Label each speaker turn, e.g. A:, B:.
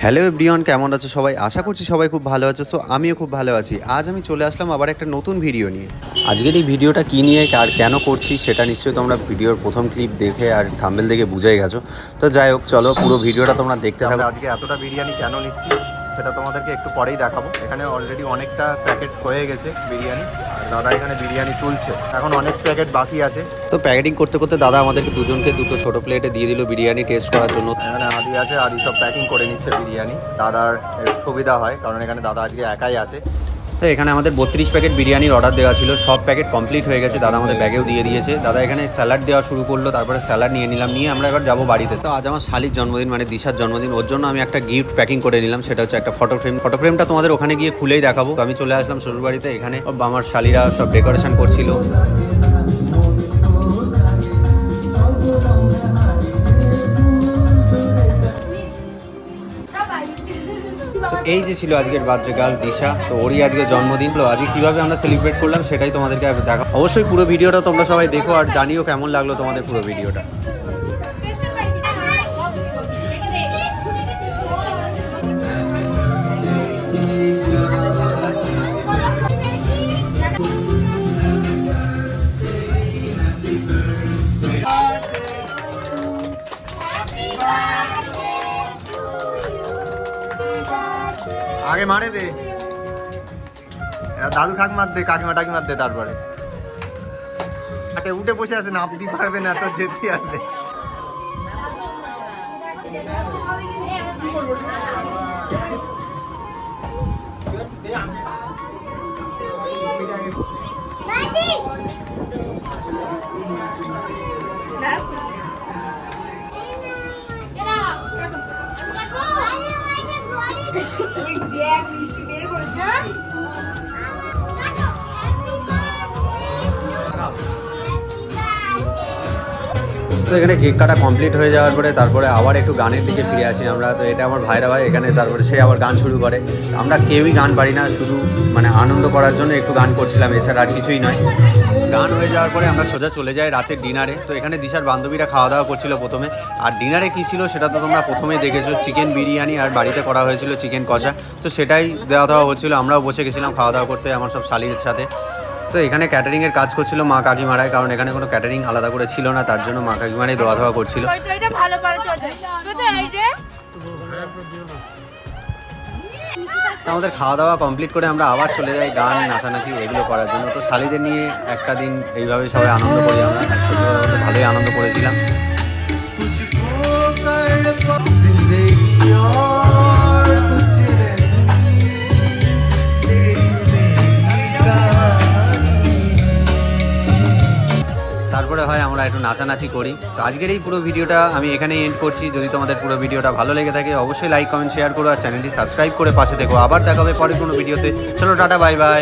A: Hello everyone, কেমন আছো সবাই? আশা করছি সবাই খুব ভালো আছে। সো আমিও খুব ভালো আছি। আজ আমি চলে আসলাম আবার একটা নতুন ভিডিও নিয়ে। আজকের এই ভিডিওটা কী নিয়ে আর কেন করছি সেটা নিশ্চয়ই তোমরা ভিডিওর প্রথম ক্লিপ দেখে আর থাম্বনেল দেখে বুঝেই গেছো। তো যাই হোক, চলো পুরো ভিডিওটা তোমরা দেখতে থাকো।
B: আজকে এতটা বিরিয়ানি কেন নিচ্ছি সেটা তোমাদেরকে একটু পরেই দেখাবো। এখানে অলরেডি অনেকটা প্যাকেট হয়ে গেছে বিরিয়ানি, আর দাদা এখানে বিরিয়ানি তুলছে। এখন অনেক প্যাকেট বাকি আছে।
A: তো প্যাকেটিং করতে করতে দাদা আমাদেরকে দুজনকে দুটো ছোটো প্লেটে দিয়ে দিল বিরিয়ানি টেস্ট করার জন্য।
B: এখানে আদি আছে, আদি সব প্যাকিং করে নিচ্ছে বিরিয়ানি। দাদার সুবিধা হয় কারণ এখানে দাদা আজকে একাই আছে।
A: তো এখানে আমাদের 32 প্যাকেট বিরিয়ানির অর্ডার দেওয়া ছিল, সব প্যাকেট কমপ্লিট হয়ে গেছে। দাদা আমাদের ব্যাগেও দিয়ে দিয়েছে। দাদা এখানে স্যালাড দেওয়া শুরু করলো, তারপরে স্যালাড নিয়ে নিলাম, নিয়ে আমরা এবার যাবো বাড়িতে। তো আজ আমার শালির জন্মদিন, মানে দিশার জন্মদিন। ওর জন্য আমি একটা গিফট প্যাকিং করে নিলাম, সেটা হচ্ছে একটা ফটো ফ্রেম। ফটো ফ্রেমটা তোমাদের ওখানে গিয়ে খুলেই দেখাবো। তো আমি চলে আসলাম শ্বশুর বাড়িতে। এখানে আমার শালিরা সব ডেকোরেশন করছিল। তো এই যে ছিল আজকের বার্থডে গার্ল দিশা। তো ওরই আজকে জন্মদিন। আজকে কীভাবে আমরা সেলিব্রেট করলাম সেটাই তোমাদেরকে দেখা। অবশ্যই পুরো ভিডিওটা তোমরা সবাই দেখো আর জানিও কেমন লাগলো তোমাদের পুরো ভিডিওটা।
B: আগে মারে দে, দাদু ঠাকুমার দে, কাকিমা টাকিমার দে, তারপরে উঠে বসে আছে, নাপতে পারবে না, তোর যেতে আসবে।
A: তো এখানে কেক কাটা কমপ্লিট হয়ে যাওয়ার পরে তারপরে আবার একটু গানের দিকে ফিরে আসি আমরা। তো এটা আমার ভাইরা ভাই এখানে, তারপরে সে আবার গান শুরু করে। আমরা কেউই গান পারি না, শুধু মানে আনন্দ করার জন্য একটু গান করছিলাম, এছাড়া আর কিছুই নয়। গান হয়ে যাওয়ার পরে আমরা সোজা চলে যাই রাতের ডিনারে। তো এখানে দিশার বান্ধবীরা খাওয়া দাওয়া করছিল প্রথমে। আর ডিনারে কী ছিল সেটা তো তোমরা প্রথমেই দেখেছো, চিকেন বিরিয়ানি, আর বাড়িতে করা হয়েছিল চিকেন কষা। তো সেটাই দেওয়া দেওয়া হচ্ছিলো। আমরাও বসে গেছিলাম খাওয়া দাওয়া করতে আমার সব শালির সাথে। তো এখানে ক্যাটারিংয়ের কাজ করছিল মা কাকিমারাই, কারণ এখানে কোনো ক্যাটারিং আলাদা করে ছিল না, তার জন্য মা কাকিমারাই দেওয়া দেওয়া করছিল। আমাদের খাওয়া দাওয়া কমপ্লিট করে আমরা আবার চলে যাই গান নাচানাচি এগুলো করার জন্য। তো শালিদের নিয়ে একটা দিন এইভাবে সবাই আনন্দ করি আমরা। ভালোই আনন্দ করেছিলাম। তারপরে হয় আমরা একটু নাচানাচি করি। তো আজকের এই পুরো ভিডিওটা আমি এখানেই এন্ড করছি। যদি তোমাদের পুরো ভিডিওটা ভালো লেগে থাকে অবশ্যই লাইক কমেন্ট শেয়ার করো, আর চ্যানেলটি সাবস্ক্রাইব করে পাশে থেকো। আবার দেখা হবে পরে কোনো ভিডিওতে। চলো টাটা, বাই বাই।